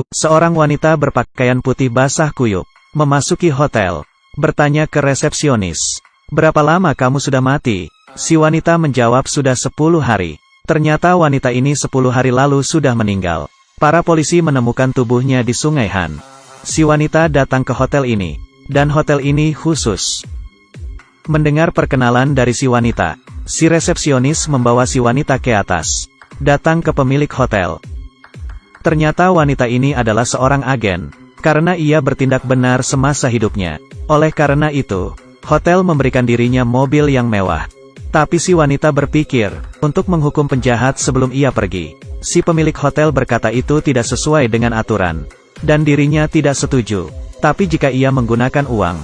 Seorang wanita berpakaian putih basah kuyup memasuki hotel, bertanya ke resepsionis, "Berapa lama kamu sudah mati?" Si wanita menjawab, "Sudah 10 hari. Ternyata wanita ini 10 hari lalu sudah meninggal. Para polisi menemukan tubuhnya di Sungai Han. Si wanita datang ke hotel ini, dan hotel ini khusus." Mendengar perkenalan dari si wanita, si resepsionis membawa si wanita ke atas, datang ke pemilik hotel. Ternyata wanita ini adalah seorang agen, karena ia bertindak benar semasa hidupnya. Oleh karena itu, hotel memberikan dirinya mobil yang mewah. Tapi si wanita berpikir untuk menghukum penjahat sebelum ia pergi. Si pemilik hotel berkata itu tidak sesuai dengan aturan, dan dirinya tidak setuju. Tapi jika ia menggunakan uang,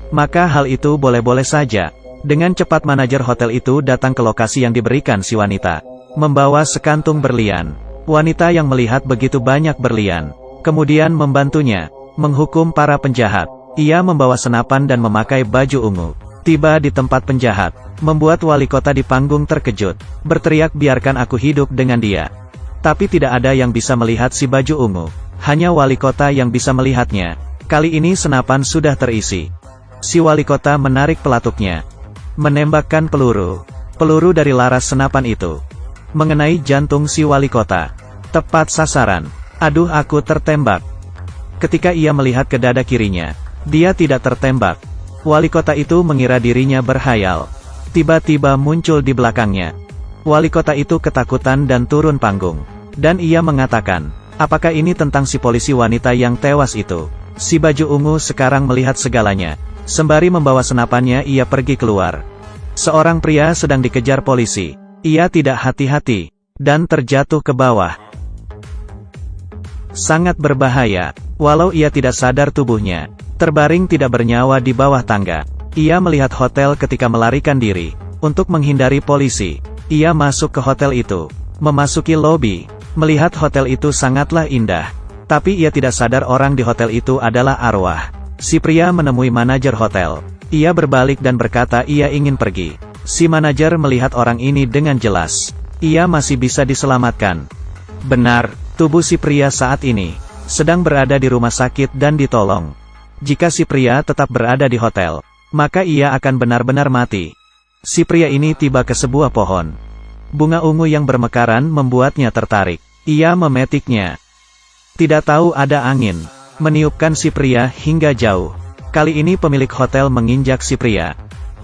maka hal itu boleh-boleh saja. Dengan cepat manajer hotel itu datang ke lokasi yang diberikan si wanita, membawa sekantung berlian. Wanita yang melihat begitu banyak berlian, kemudian membantunya menghukum para penjahat. Ia membawa senapan dan memakai baju ungu. Tiba di tempat penjahat, membuat wali kota di panggung terkejut, berteriak, "Biarkan aku hidup dengan dia." Tapi tidak ada yang bisa melihat si baju ungu, hanya wali kota yang bisa melihatnya. Kali ini senapan sudah terisi. Si wali kota menarik pelatuknya, menembakkan peluru dari laras senapan itu mengenai jantung si wali kota. Tepat sasaran. "Aduh, aku tertembak." Ketika ia melihat ke dada kirinya, dia tidak tertembak. Wali kota itu mengira dirinya berhayal. Tiba-tiba muncul di belakangnya. Wali kota itu ketakutan dan turun panggung. Dan ia mengatakan, "Apakah ini tentang si polisi wanita yang tewas itu?" Si baju ungu sekarang melihat segalanya. Sembari membawa senapannya, ia pergi keluar. Seorang pria sedang dikejar polisi. Ia tidak hati-hati, dan terjatuh ke bawah. Sangat berbahaya. Walau ia tidak sadar, tubuhnya terbaring tidak bernyawa di bawah tangga. Ia melihat hotel ketika melarikan diri untuk menghindari polisi. Ia masuk ke hotel itu, memasuki lobi, melihat hotel itu sangatlah indah. Tapi ia tidak sadar orang di hotel itu adalah arwah. Si pria menemui manajer hotel. Ia berbalik dan berkata ia ingin pergi. Si manajer melihat orang ini dengan jelas. Ia masih bisa diselamatkan. Benar, tubuh si pria saat ini sedang berada di rumah sakit dan ditolong. Jika si pria tetap berada di hotel, maka ia akan benar-benar mati. Si pria ini tiba ke sebuah pohon. Bunga ungu yang bermekaran membuatnya tertarik. Ia memetiknya. Tidak tahu ada angin meniupkan si pria hingga jauh. Kali ini pemilik hotel menginjak si pria.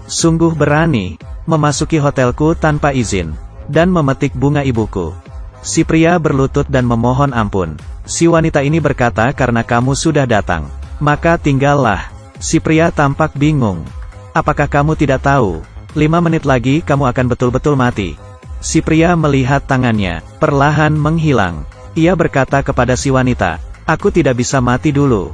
"Sungguh berani memasuki hotelku tanpa izin, dan memetik bunga ibuku." Si pria berlutut dan memohon ampun. Si wanita ini berkata, "Karena kamu sudah datang, maka tinggallah." Si pria tampak bingung. "Apakah kamu tidak tahu? 5 menit lagi kamu akan betul-betul mati." Si pria melihat tangannya perlahan menghilang. Ia berkata kepada si wanita, "Aku tidak bisa mati dulu."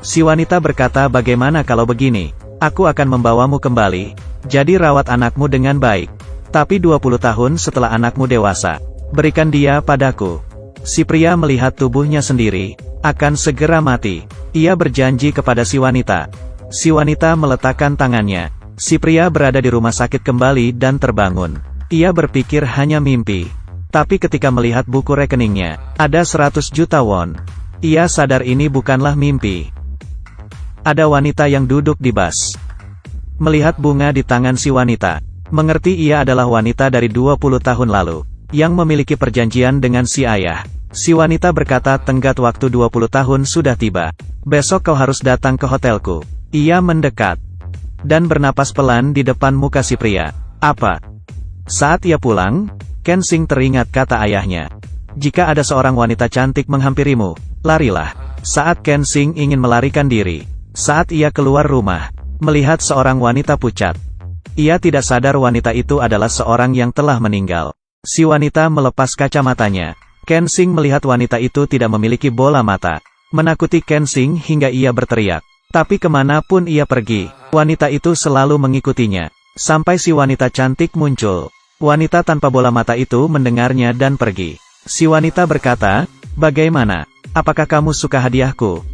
Si wanita berkata, "Bagaimana kalau begini? Aku akan membawamu kembali. Jadi rawat anakmu dengan baik. Tapi 20 tahun setelah anakmu dewasa, berikan dia padaku." Si pria melihat tubuhnya sendiri akan segera mati. Ia berjanji kepada si wanita. Si wanita meletakkan tangannya. Si pria berada di rumah sakit kembali dan terbangun. Ia berpikir hanya mimpi. Tapi ketika melihat buku rekeningnya, ada 100 juta won. Ia sadar ini bukanlah mimpi. Ada wanita yang duduk di bas. Melihat bunga di tangan si wanita, mengerti ia adalah wanita dari 20 tahun lalu, yang memiliki perjanjian dengan si ayah. Si wanita berkata, "Tenggat waktu 20 tahun sudah tiba. Besok kau harus datang ke hotelku." Ia mendekat, dan bernapas pelan di depan muka si pria. "Apa?" Saat ia pulang, Kensing teringat kata ayahnya. "Jika ada seorang wanita cantik menghampirimu, larilah." Saat Kensing ingin melarikan diri, saat ia keluar rumah, melihat seorang wanita pucat. Ia tidak sadar wanita itu adalah seorang yang telah meninggal. Si wanita melepas kacamatanya. Kensing melihat wanita itu tidak memiliki bola mata. Menakuti Kensing hingga ia berteriak. Tapi kemanapun ia pergi, wanita itu selalu mengikutinya. Sampai si wanita cantik muncul. Wanita tanpa bola mata itu mendengarnya dan pergi. Si wanita berkata, "Bagaimana? Apakah kamu suka hadiahku?"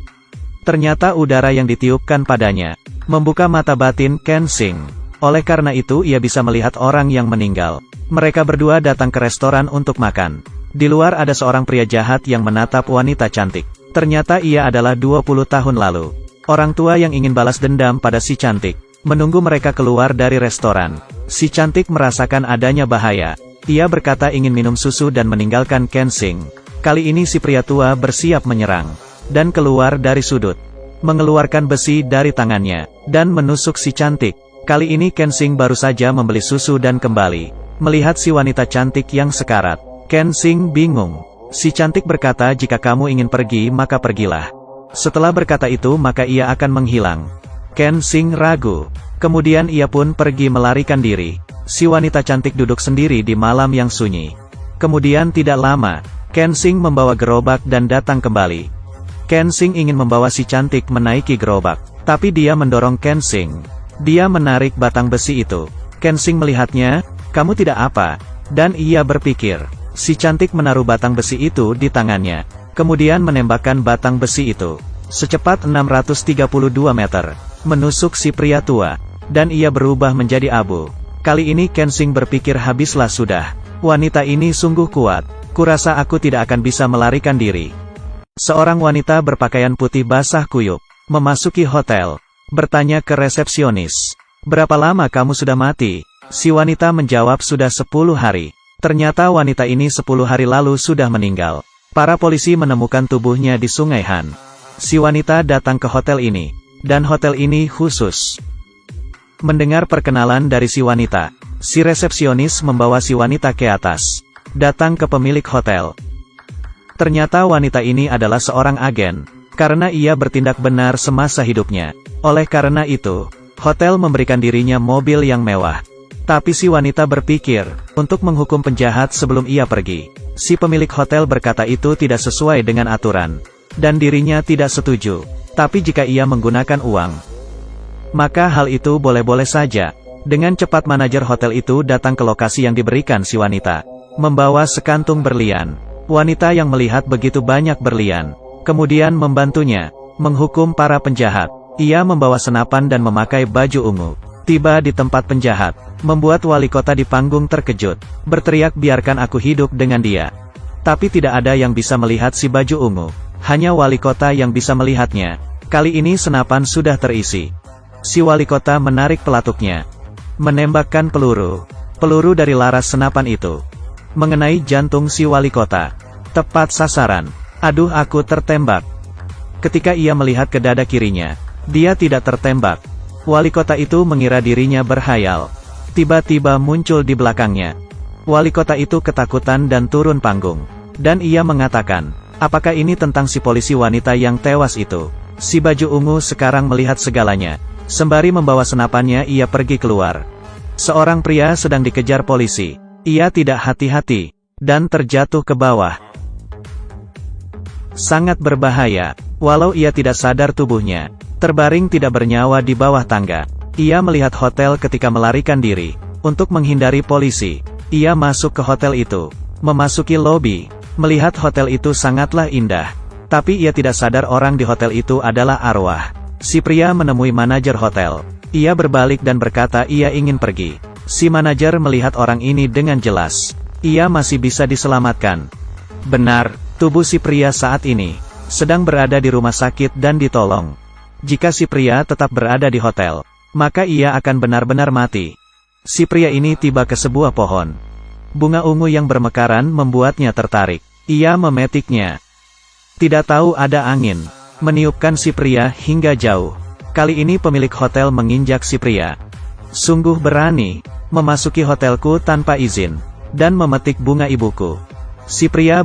Ternyata udara yang ditiupkan padanya membuka mata batin Kensing. Oleh karena itu ia bisa melihat orang yang meninggal. Mereka berdua datang ke restoran untuk makan. Di luar ada seorang pria jahat yang menatap wanita cantik. Ternyata ia adalah 20 tahun lalu. Orang tua yang ingin balas dendam pada si cantik, menunggu mereka keluar dari restoran. Si cantik merasakan adanya bahaya. Ia berkata ingin minum susu dan meninggalkan Kensing. Kali ini si pria tua bersiap menyerang. Dan keluar dari sudut. Mengeluarkan besi dari tangannya. Dan menusuk si cantik. Kali ini Kensing baru saja membeli susu dan kembali. Melihat si wanita cantik yang sekarat. Kensing bingung. Si cantik berkata jika kamu ingin pergi maka pergilah. Setelah berkata itu maka ia akan menghilang. Kensing ragu. Kemudian ia pun pergi melarikan diri. Si wanita cantik duduk sendiri di malam yang sunyi. Kemudian tidak lama, Kensing membawa gerobak dan datang kembali. Kensing ingin membawa si cantik menaiki gerobak. Tapi dia mendorong Kensing. Dia menarik batang besi itu. Kensing melihatnya, kamu tidak apa. Dan ia berpikir. Si cantik menaruh batang besi itu di tangannya. Kemudian menembakkan batang besi itu. Secepat 632 meter. Menusuk si pria tua. Dan ia berubah menjadi abu. Kali ini Kensing berpikir habislah sudah. Wanita ini sungguh kuat. Kurasa aku tidak akan bisa melarikan diri. Seorang wanita berpakaian putih basah kuyup. Memasuki hotel. Bertanya ke resepsionis. Berapa lama kamu sudah mati? Si wanita menjawab sudah 10 hari. Ternyata wanita ini 10 hari lalu sudah meninggal. Para polisi menemukan tubuhnya di Sungai Han. Si wanita datang ke hotel ini. Dan hotel ini khusus. Mendengar perkenalan dari si wanita, si resepsionis membawa si wanita ke atas. Datang ke pemilik hotel. Ternyata wanita ini adalah seorang agen. Karena ia bertindak benar semasa hidupnya. Oleh karena itu, hotel memberikan dirinya mobil yang mewah. Tapi si wanita berpikir, untuk menghukum penjahat sebelum ia pergi. Si pemilik hotel berkata itu tidak sesuai dengan aturan. Dan dirinya tidak setuju. Tapi jika ia menggunakan uang, maka hal itu boleh-boleh saja. Dengan cepat manajer hotel itu datang ke lokasi yang diberikan si wanita. Membawa sekantung berlian. Wanita yang melihat begitu banyak berlian. Kemudian membantunya, menghukum para penjahat. Ia membawa senapan dan memakai baju ungu. Tiba di tempat penjahat, membuat wali kota di panggung terkejut, berteriak biarkan aku hidup dengan dia. Tapi tidak ada yang bisa melihat si baju ungu, hanya wali kota yang bisa melihatnya. Kali ini senapan sudah terisi. Si wali kota menarik pelatuknya, menembakkan peluru dari laras senapan itu, mengenai jantung si wali kota. Tepat sasaran. Aduh aku tertembak. Ketika ia melihat ke dada kirinya, dia tidak tertembak. Wali kota itu mengira dirinya berhayal. Tiba-tiba muncul di belakangnya. Wali kota itu ketakutan dan turun panggung. Dan ia mengatakan, apakah ini tentang si polisi wanita yang tewas itu? Si baju ungu sekarang melihat segalanya. Sembari membawa senapannya ia pergi keluar. Seorang pria sedang dikejar polisi. Ia tidak hati-hati. Dan terjatuh ke bawah. Sangat berbahaya. Walau ia tidak sadar tubuhnya terbaring tidak bernyawa di bawah tangga. Ia melihat hotel ketika melarikan diri. Untuk menghindari polisi, ia masuk ke hotel itu. Memasuki lobi, melihat hotel itu sangatlah indah. Tapi ia tidak sadar orang di hotel itu adalah arwah. Si pria menemui manajer hotel. Ia berbalik dan berkata ia ingin pergi. Si manajer melihat orang ini dengan jelas. Ia masih bisa diselamatkan. Benar, tubuh si pria saat ini sedang berada di rumah sakit dan ditolong. Jika si pria tetap berada di hotel, maka ia akan benar-benar mati. Si pria ini tiba ke sebuah pohon. Bunga ungu yang bermekaran membuatnya tertarik. Ia memetiknya. Tidak tahu ada angin meniupkan si pria hingga jauh. Kali ini pemilik hotel menginjak si pria. Sungguh berani, memasuki hotelku tanpa izin, dan memetik bunga ibuku. Si pria